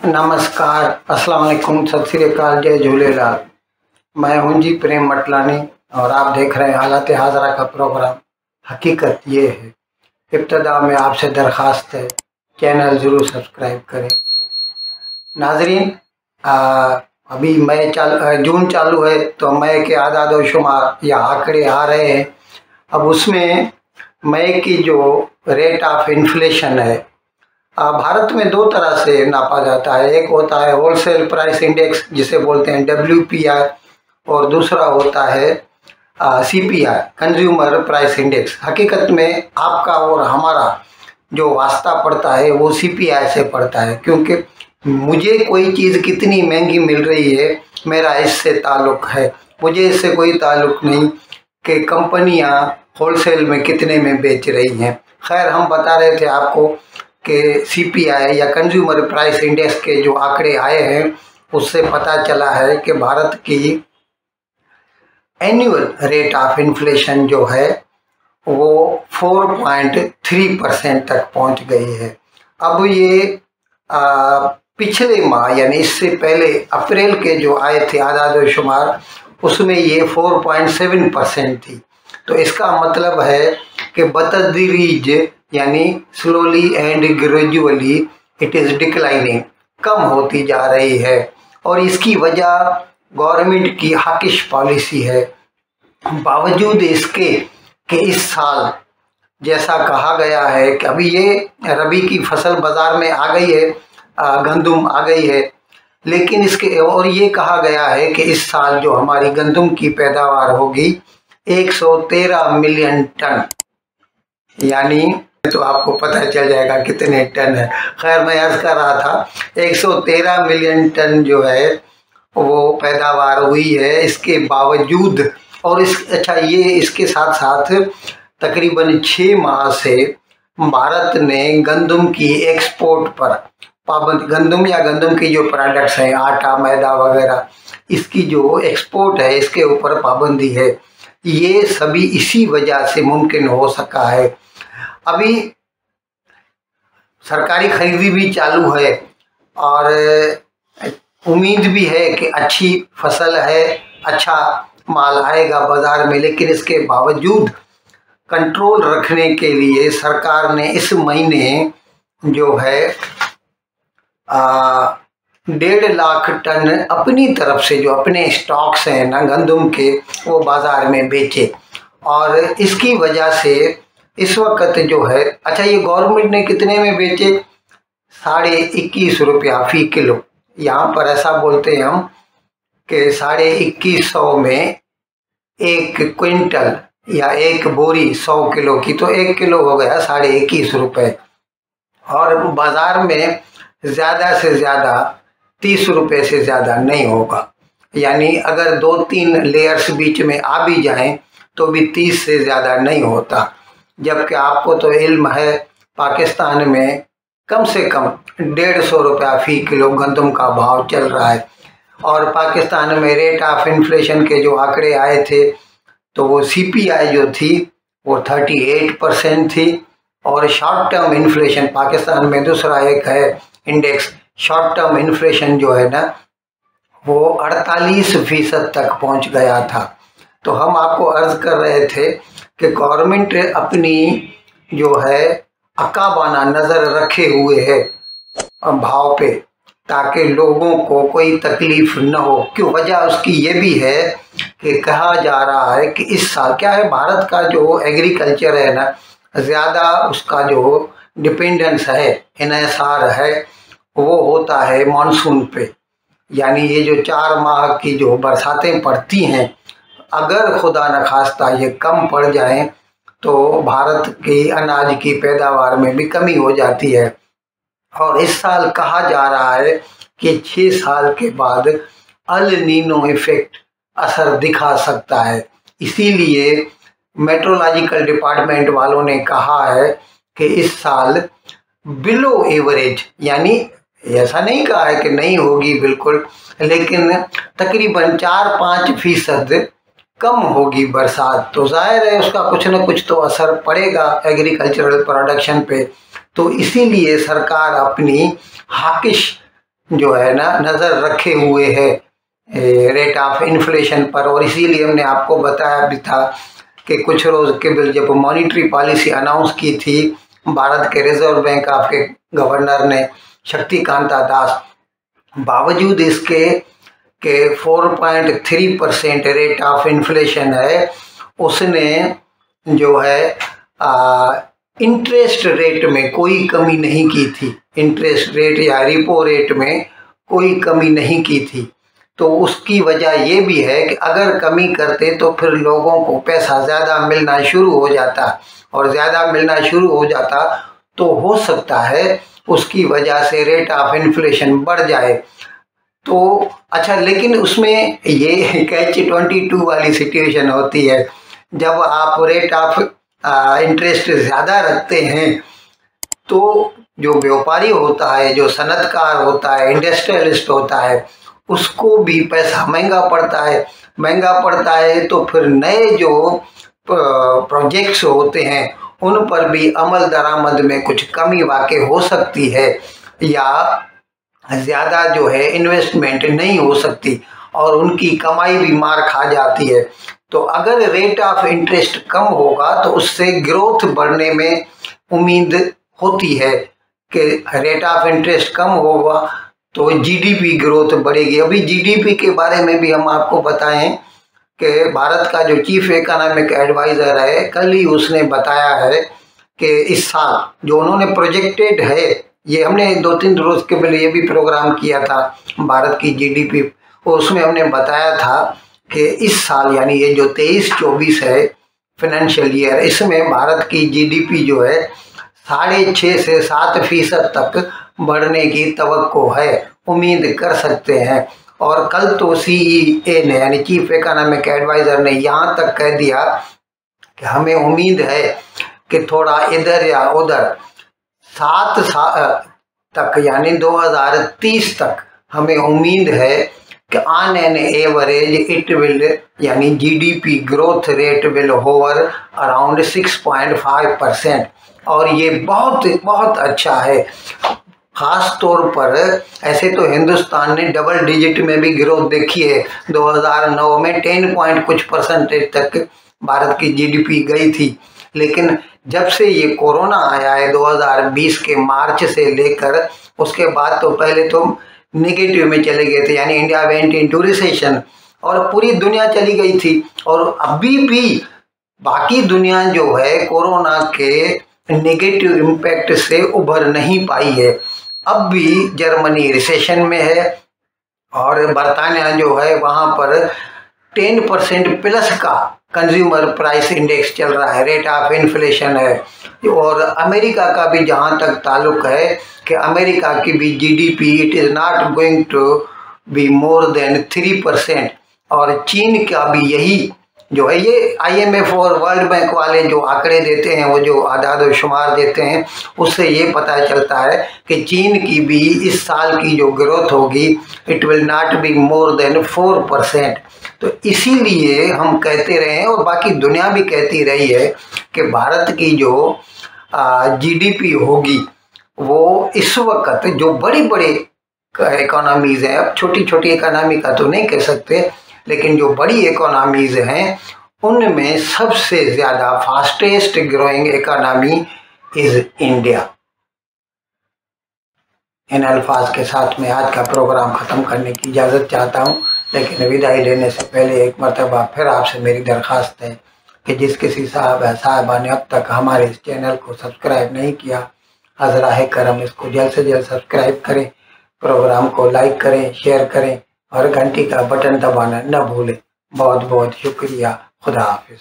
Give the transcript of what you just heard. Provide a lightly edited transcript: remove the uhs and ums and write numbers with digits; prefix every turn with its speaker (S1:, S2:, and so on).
S1: नमस्कार, अस्सलाम वालेकुम, सत श्री अकाल, जय झूलेलाल। मैं हूं जी प्रेम मटलानी और आप देख रहे हैं हालत हाजरा का प्रोग्राम। हकीकत ये है, इब्तदा में आपसे दरख्वास्त है, चैनल ज़रूर सब्सक्राइब करें। नाजरीन, अभी जून चालू है तो मई के आदाद व शुमार या आंकड़े आ रहे हैं। अब उसमें मई की जो रेट ऑफ इन्फ्लेशन है, भारत में दो तरह से नापा जाता है। एक होता है होलसेल प्राइस इंडेक्स जिसे बोलते हैं WPI, और दूसरा होता है CPI, कंज्यूमर प्राइस इंडेक्स। हकीकत में आपका और हमारा जो वास्ता पड़ता है वो CPI से पड़ता है, क्योंकि मुझे कोई चीज़ कितनी महंगी मिल रही है मेरा इससे ताल्लुक़ है। मुझे इससे कोई ताल्लुक़ नहीं कि कंपनियां होलसेल में कितने में बेच रही हैं। खैर, हम बता रहे थे आपको कि CPI या कंज्यूमर प्राइस इंडेक्स के जो आंकड़े आए हैं उससे पता चला है कि भारत की एनुअल रेट ऑफ इन्फ्लेशन जो है वो 4.3% तक पहुंच गई है। अब ये पिछले माह यानी इससे पहले अप्रैल के जो आए थे आदाद व शुमार, उसमें ये 4.7% थी। तो इसका मतलब है कि बतदरीज यानी slowly and gradually it is declining, कम होती जा रही है। और इसकी वजह गवर्नमेंट की हॉकिश पॉलिसी है। बावजूद इसके कि इस साल जैसा कहा गया है कि अभी ये रबी की फसल बाज़ार में आ गई है, गंदम आ गई है, लेकिन इसके और ये कहा गया है कि इस साल जो हमारी गंदम की पैदावार होगी 113 मिलियन टन, यानी तो आपको पता चल जाएगा कितने टन है। खैर, मैं अर्ज कर रहा था 113 मिलियन टन जो है वो पैदावार हुई है। इसके बावजूद और ये इसके साथ साथ तकरीबन 6 माह से भारत ने गंदम की एक्सपोर्ट पर पाबंदी, गंदम या गंदम की जो प्रोडक्ट्स हैं, आटा, मैदा वगैरह, इसकी जो एक्सपोर्ट है इसके ऊपर पाबंदी है। ये सभी इसी वजह से मुमकिन हो सका है। अभी सरकारी खरीदी भी चालू है और उम्मीद भी है कि अच्छी फसल है, अच्छा माल आएगा बाजार में, लेकिन इसके बावजूद कंट्रोल रखने के लिए सरकार ने इस महीने जो है 1.5 लाख टन अपनी तरफ से जो अपने स्टॉक्स हैं ना गंदम के, वो बाजार में बेचे। और इसकी वजह से इस वक्त जो है, अच्छा, ये गवर्नमेंट ने कितने में बेचे? 21.5 रुपया फी किलो। यहाँ पर ऐसा बोलते हैं हम कि 2150 में 1 क्विंटल या 1 बोरी 100 किलो की, तो 1 किलो हो गया 21.5 रुपये। और बाज़ार में ज़्यादा से ज़्यादा 30 रुपये से ज़्यादा नहीं होगा, यानी अगर 2-3 लेयर्स बीच में आ भी जाएं तो भी 30 से ज़्यादा नहीं होता। जबकि आपको तो इल्म है पाकिस्तान में कम से कम 150 रुपया फी किलो गंदम का भाव चल रहा है। और पाकिस्तान में रेट ऑफ इन्फ्लेशन के जो आंकड़े आए थे तो वो CPI जो थी वो 38% थी। और शॉर्ट टर्म इन्फ्लेशन, पाकिस्तान में दूसरा एक है इंडेक्स, शॉर्ट टर्म इन्फ्लेशन जो है ना वो 48% तक पहुंच गया था। तो हम आपको अर्ज कर रहे थे कि गवर्नमेंट अपनी जो है अकाबाना नज़र रखे हुए है भाव पे, ताकि लोगों को कोई तकलीफ न हो। क्यों? वजह उसकी ये भी है कि कहा जा रहा है कि इस साल क्या है, भारत का जो एग्रीकल्चर है ना, ज़्यादा उसका जो डिपेंडेंस है, इन्हिसार है, वो होता है मानसून पे। यानी ये जो 4 माह की जो बरसातें पड़ती हैं, अगर खुदा न खास्ता ये कम पड़ जाएं तो भारत की अनाज की पैदावार में भी कमी हो जाती है। और इस साल कहा जा रहा है कि 6 साल के बाद अल नीनो इफेक्ट असर दिखा सकता है। इसीलिए मेट्रोलॉजिकल डिपार्टमेंट वालों ने कहा है कि इस साल बिलो एवरेज, यानी ऐसा नहीं कहा है कि नहीं होगी बिल्कुल, लेकिन तकरीबन 4-5% कम होगी बरसात। तो जाहिर है उसका कुछ न कुछ तो असर पड़ेगा एग्रीकल्चरल प्रोडक्शन पे। तो इसीलिए सरकार अपनी हाकिश जो है ना नज़र रखे हुए है रेट ऑफ इन्फ्लेशन पर। और इसीलिए हमने आपको बताया भी था कि कुछ रोज़ कबल जब मॉनिटरी पॉलिसी अनाउंस की थी भारत के रिजर्व बैंक ऑफ के गवर्नर ने शक्तिकांता दास, बावजूद इसके के 4.3% रेट ऑफ इन्फ्लेशन है, उसने जो है इंटरेस्ट रेट में कोई कमी नहीं की थी। इंटरेस्ट रेट या रिपो रेट में कोई कमी नहीं की थी। तो उसकी वजह ये भी है कि अगर कमी करते तो फिर लोगों को पैसा ज़्यादा मिलना शुरू हो जाता, और ज़्यादा मिलना शुरू हो जाता तो हो सकता है उसकी वजह से रेट ऑफ इन्फ्लेशन बढ़ जाए। तो अच्छा, लेकिन उसमें ये कैच 22 वाली सिचुएशन होती है। जब आप रेट ऑफ इंटरेस्ट ज़्यादा रखते हैं तो जो व्यापारी होता है, जो सनतकार होता है, इंडस्ट्रियलिस्ट होता है, उसको भी पैसा महंगा पड़ता है। महंगा पड़ता है तो फिर नए जो प्रोजेक्ट्स होते हैं उन पर भी अमल दरामद में कुछ कमी वाकई हो सकती है, या ज़्यादा जो है इन्वेस्टमेंट नहीं हो सकती और उनकी कमाई भी मार खा जाती है। तो अगर रेट ऑफ इंटरेस्ट कम होगा तो उससे ग्रोथ बढ़ने में उम्मीद होती है कि रेट ऑफ इंटरेस्ट कम होगा तो जीडीपी ग्रोथ बढ़ेगी। अभी जीडीपी के बारे में भी हम आपको बताएं कि भारत का जो चीफ इकोनॉमिक एडवाइज़र है, कल ही उसने बताया है कि इस साल जो उन्होंने प्रोजेक्टेड है, ये हमने 2-3 रोज़ के पहले ये भी प्रोग्राम किया था भारत की जीडीपी, उसमें हमने बताया था कि इस साल यानी ये जो 23-24 है फाइनेंशियल ईयर, इसमें भारत की जीडीपी जो है 6.5 से 7% तक बढ़ने की तवक्को है, उम्मीद कर सकते हैं। और कल तो सीईए ने यानी चीफ इकोनॉमिक एडवाइज़र ने यहाँ तक कह दिया कि हमें उम्मीद है कि थोड़ा इधर या उधर 7 साल तक यानी 2030 तक हमें उम्मीद है कि on an average it will यानी GDP growth rate will hover around 6.5%। और ये बहुत बहुत अच्छा है। ख़ास तौर पर ऐसे तो हिंदुस्तान ने डबल डिजिट में भी ग्रोथ देखी है। 2009 में 10 पॉइंट कुछ परसेंटेज तक भारत की जीडीपी गई थी, लेकिन जब से ये कोरोना आया है 2020 के मार्च से लेकर, उसके बाद तो पहले तो नेगेटिव में चले गए थे, यानी इंडिया वेंट इनटू रिसेशन और पूरी दुनिया चली गई थी। और अभी भी बाकी दुनिया जो है कोरोना के नेगेटिव इम्पैक्ट से उभर नहीं पाई है। अब भी जर्मनी रिसेशन में है और बरतानिया जो है वहाँ पर 10% प्लस का कंज्यूमर प्राइस इंडेक्स चल रहा है, रेट ऑफ इन्फ्लेशन है। और अमेरिका का भी जहाँ तक ताल्लुक है कि अमेरिका की भी GDP it is not going to be more than 3%। और चीन का भी यही जो है, ये आईएमएफ और वर्ल्ड बैंक वाले जो आंकड़े देते हैं, वो जो आदाद व शुमार देते हैं, उससे ये पता चलता है कि चीन की भी इस साल की जो ग्रोथ होगी it will not be more then 4%। तो इसीलिए हम कहते रहे हैं और बाकी दुनिया भी कहती रही है कि भारत की जो जीडीपी होगी वो इस वक्त जो बड़ी बड़ी इकोनॉमीज़ हैं, अब छोटी छोटी इकोनॉमी का तो नहीं कह सकते, लेकिन जो बड़ी इकोनॉमीज़ हैं उनमें सबसे ज़्यादा fastest growing economy is India. इन अल्फाज के साथ मैं आज का प्रोग्राम ख़त्म करने की इजाज़त चाहता हूँ, लेकिन विदाई लेने से पहले एक मरतबा फिर आपसे मेरी दरख्वास्त है कि जिस किसी साहबा ने अब तक हमारे इस चैनल को सब्सक्राइब नहीं किया, हज़राए करम इसको जल्द से जल्द सब्सक्राइब करें, प्रोग्राम को लाइक करें, शेयर करें और घंटी का बटन दबाना न भूलें। बहुत बहुत शुक्रिया। खुदा हाफिज़।